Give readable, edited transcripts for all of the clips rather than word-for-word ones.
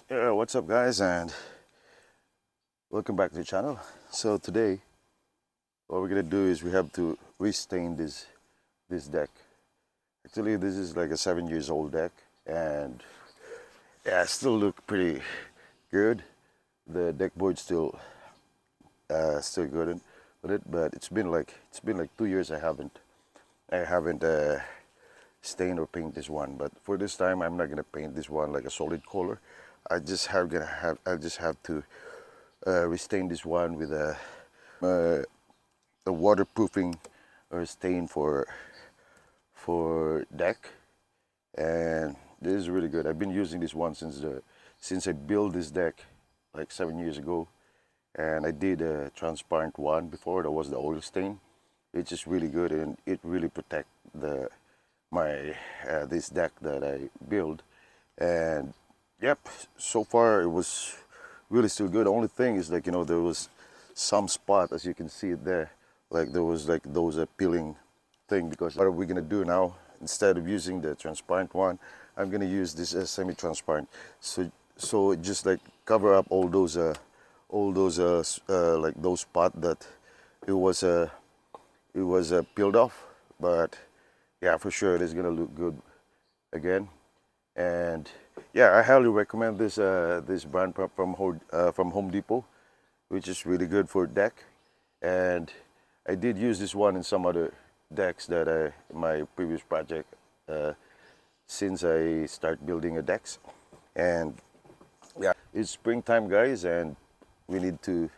Yeah, what's up guys, and welcome back to the channel. So today what we're gonna do is we have to restain this deck. Actually, this is like a 7 years old deck, and yeah, it still look pretty good. The deck board still good with it, but it's been like 2 years I haven't stain or paint this one. But for this time I'm not gonna paint this one like a solid color. I just have to restain this one with uh, a waterproofing or stain for deck, and this is really good. I've been using this one since I built this deck like 7 years ago, and I did a transparent one before. That was the oil stain. It's just really good, and it really protect my this deck that I built. And yep, so far it was really still good. The only thing is, like, there was some spot, as you can see it there, like there was like those peeling thing. Because what are we gonna do now? Instead of using the transparent one, I'm gonna use this semi-transparent. So it just like cover up all those like those spot that it was peeled off. But yeah, for sure it is gonna look good again. And yeah, I highly recommend this brand from Home Depot, which is really good for deck. And I did use this one in some other decks that my previous project, since I start building a decks. And yeah, it's springtime guys, and we need to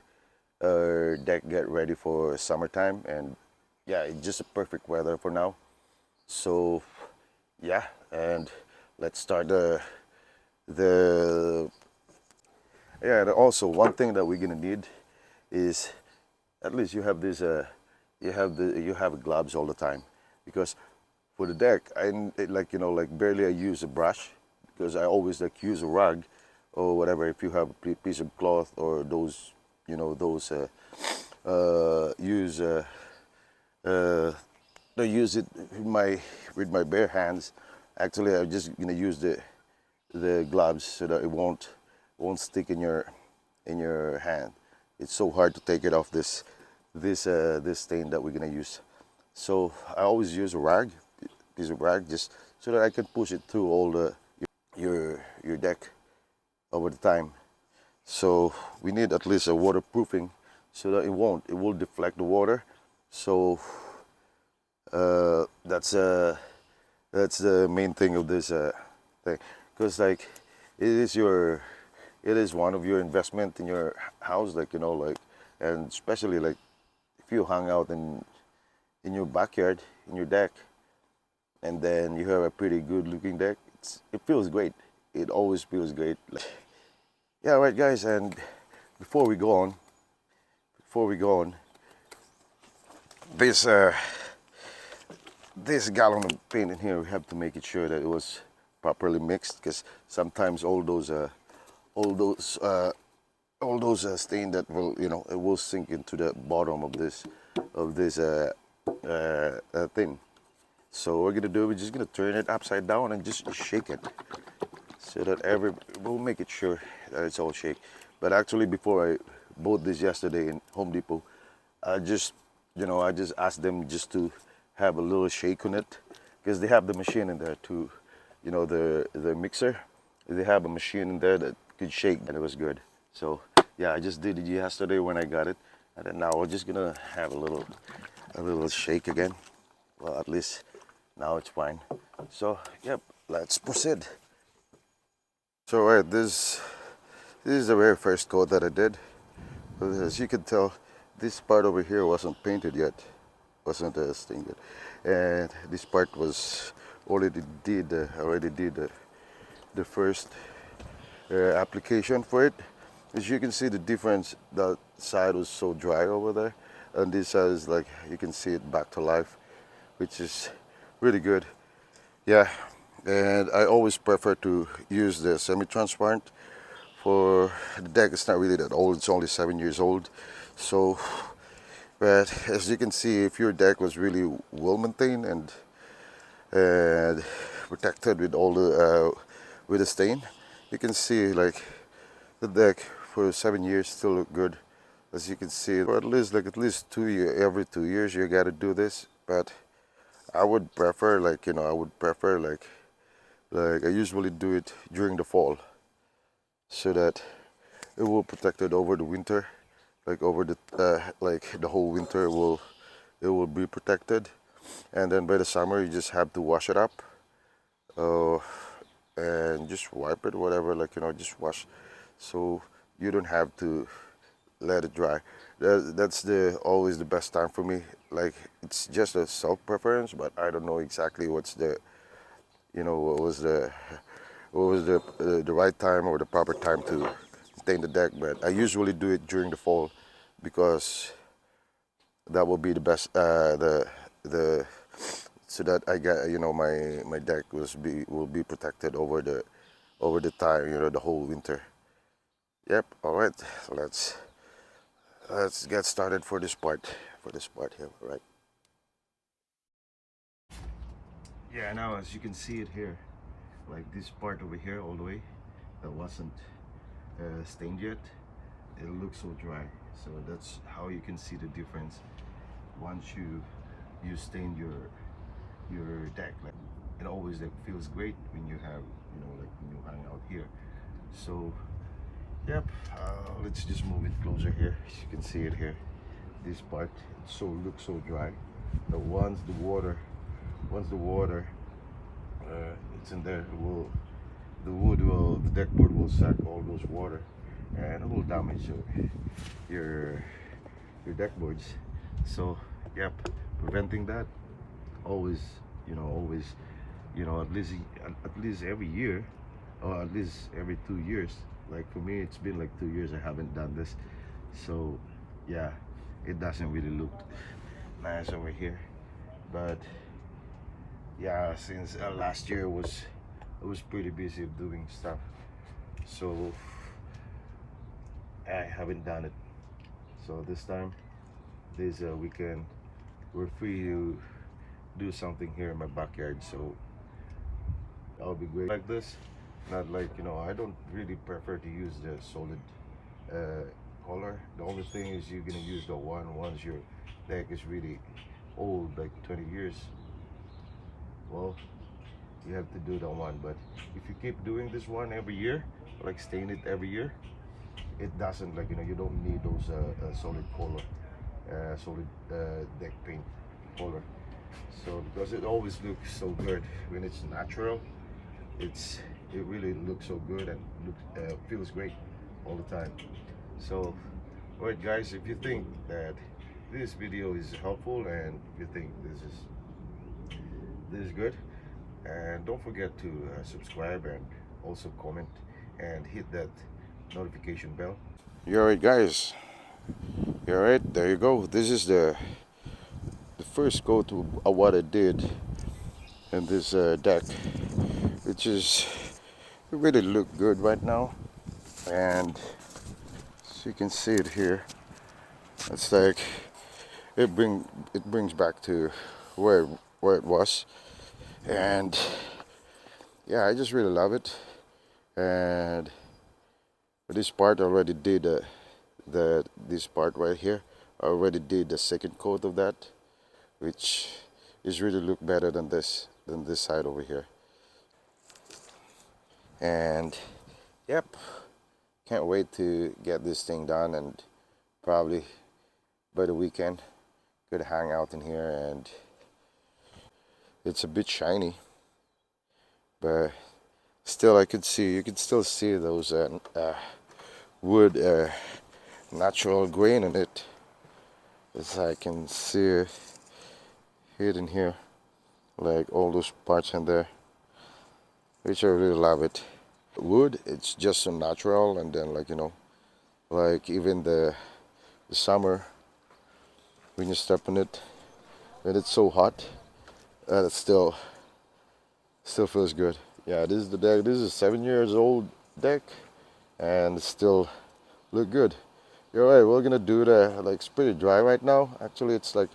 deck get ready for summertime. And yeah, it's just a perfect weather for now. So yeah, and let's start the yeah. Also, one thing that we're gonna need is at least you have this you have gloves all the time. Because for the deck, like, barely I use a brush, because I always like use a rag or whatever. If you have a piece of cloth or those, those use I use it with my bare hands. Actually, I'm just gonna use the gloves so that it won't stick in your hand. It's so hard to take it off this stain that we're gonna use. So I always use a rag, piece of rag, just so that I can push it through all your deck over the time. So we need at least a waterproofing so that it will deflect the water. So that's the main thing of this thing. Because like it is one of your investment in your house, like, and especially like if you hang out in your backyard, in your deck, and then you have a pretty good looking deck. It feels great. It always feels great. Yeah, right guys. And before we go on this this gallon of paint in here, we have to make it sure that it was properly mixed, because sometimes all those stain that will, it will sink into the bottom of this thing. So what we're gonna do, we're just gonna turn it upside down and just shake it, so that we'll make it sure that it's all shake. But actually, before I bought this yesterday in Home Depot, I just asked them just to have a little shake on it, because they have the machine in there to, the mixer. They have a machine in there that could shake, and it was good. So yeah, I just did it yesterday when I got it, and then now we're just gonna have a little shake again. Well, at least now it's fine. So yep, let's proceed. So right, this is the very first coat that I did. As you can tell, this part over here wasn't painted yet, wasn't stained yet, and this part was already did the first application for it. As you can see the difference, that side was so dry over there, and this side is like, you can see it back to life, which is really good. Yeah, and I always prefer to use the semi-transparent. For the deck, it's not really that old, it's only 7 years old. So, but as you can see, if your deck was really well maintained and protected with all the with the stain, you can see like The deck for 7 years still look good, as you can see. For at least 2 years, every 2 years you got to do this. But I would prefer like I usually do it during the fall, so that it will protect it over the winter, like over the like the whole winter it will be protected, and then by the summer you just have to wash it up, uh, and just wipe it, whatever, just wash, so you don't have to let it dry. That's the always the best time for me. Like, it's just a self preference, but I don't know exactly what's the what was the right time or the proper time to maintain the deck. But I usually do it during the fall, because that will be the best. The So that I get, my deck will be protected over the time, the whole winter. Yep. All right. So let's get started for this part. Here. All right. Yeah. Now, as you can see it here, like this part over here, all the way, that wasn't stained yet. It looks so dry. So that's how you can see the difference once you stain your deck. Like, it always like feels great when you have, like when you hang out here. So yep, let's just move it closer here. As you can see it here, this part, looks so dry. But once the water it's in there, the deck board will suck all those water, and it will damage your deck boards. So yep, preventing that, always, always, at least every year, or at least every 2 years. Like for me, it's been like 2 years I haven't done this. So yeah, it doesn't really look nice over here. But yeah, since last year I was pretty busy doing stuff, so I haven't done it. So this time, this weekend, we're free to do something here in my backyard. So that'll be great. Like this, not like, I don't really prefer to use the solid color. The only thing is you're gonna use the one once your deck is really old, like 20 years. Well, you have to do that one. But if you keep doing this one every year, like stain it every year, it doesn't, like, you don't need those solid color, solid deck paint color. So because it always looks so good when it's natural, it really looks so good and feels great all the time. So alright guys, if you think that this video is helpful and you think this is good, and don't forget to subscribe and also comment and hit that notification bell. You alright guys, you alright, there you go. This is the first coat of what I did in this deck, which is, it really look good right now. And so you can see it here, it's like it brings back to where it was. And yeah, I just really love it. And this part already did this part right here, I already did the second coat of that, which is really look better than this side over here. And yep, can't wait to get this thing done, and probably by the weekend could hang out in here. And it's a bit shiny, but still you could still see those wood natural grain in it, as I can see it hidden here, like all those parts in there, which I really love it. Wood, it's just so natural. And then, like, like even the summer, when you step on it, when it's so hot, it still feels good. Yeah, this is the deck. This is a 7 years old deck, and it still look good. You're right, we're gonna do like, it's pretty dry right now. Actually, it's like,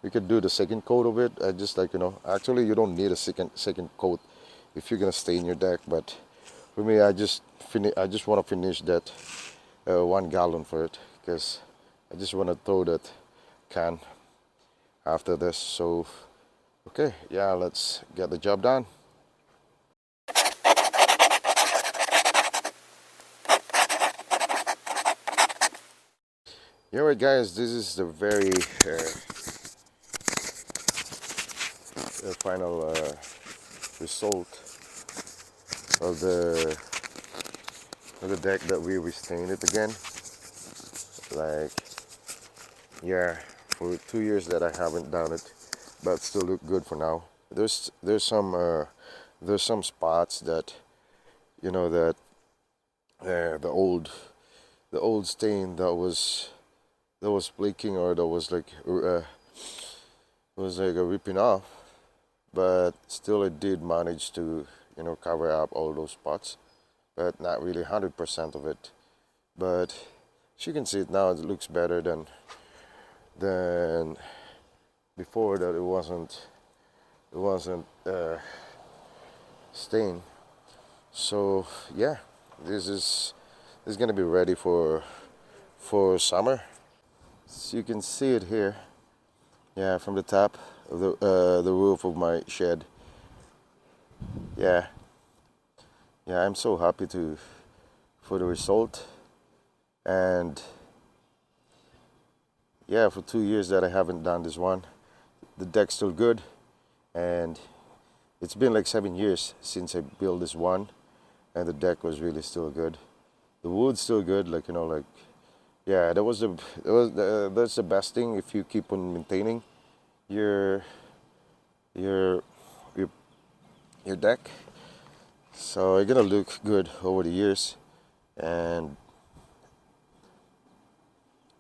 we could do the second coat of it. I just, like, actually you don't need a second coat if you're gonna stay in your deck. But For me, I just want to finish that 1 gallon for it, because I just want to throw that can after this. So okay, yeah, let's get the job done. You know what, guys, this is the very final result of the deck that we restained it again. Like, yeah, for 2 years that I haven't done it, but still look good for now. There's some spots that, you know, that the old stain that was flaking, or that was like a ripping off, but still it did manage to, you know, cover up all those spots, but not really 100% of it. But as you can see it now, it looks better than before, that it wasn't stained. So yeah, this is gonna be ready for summer. So you can see it here, yeah, from the top of the roof of my shed. Yeah, yeah, I'm so happy to for the result. And yeah, for 2 years that I haven't done this one, the deck's still good. And it's been like 7 years since I built this one, and the deck was really still good. The wood's still good, like, you know, like, yeah, that's the best thing if you keep on maintaining your your your your deck. So it's gonna look good over the years. And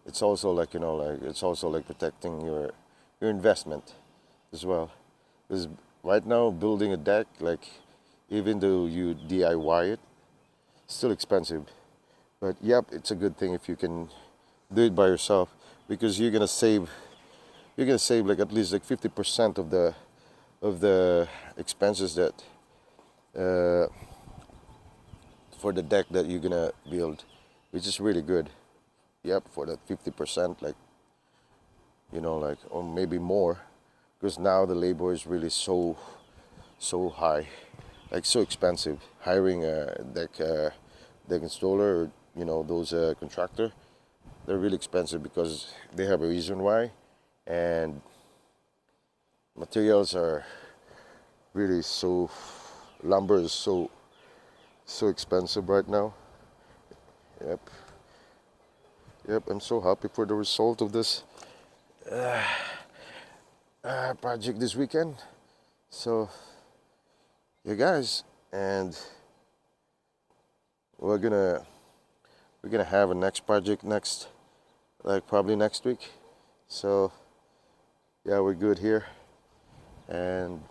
it's also like, you know, like, it's also like protecting your investment as well. Because right now, building a deck, like, even though you DIY it, still expensive. But yep, it's a good thing if you can do it by yourself, because you're gonna save like at least like 50% of the expenses that uh, for the deck that you're gonna build, which is really good. Yep, for that 50%, like, you know, like, or maybe more, because now the labor is really so high, like so expensive. Hiring a deck installer, or, you know, those contractor, they're really expensive because they have a reason why. And materials are really so, lumber is so expensive right now. Yep, yep, I'm so happy for the result of this project this weekend. So yeah, guys, and we're gonna have a next project next, like probably next week. So yeah, we're good here. And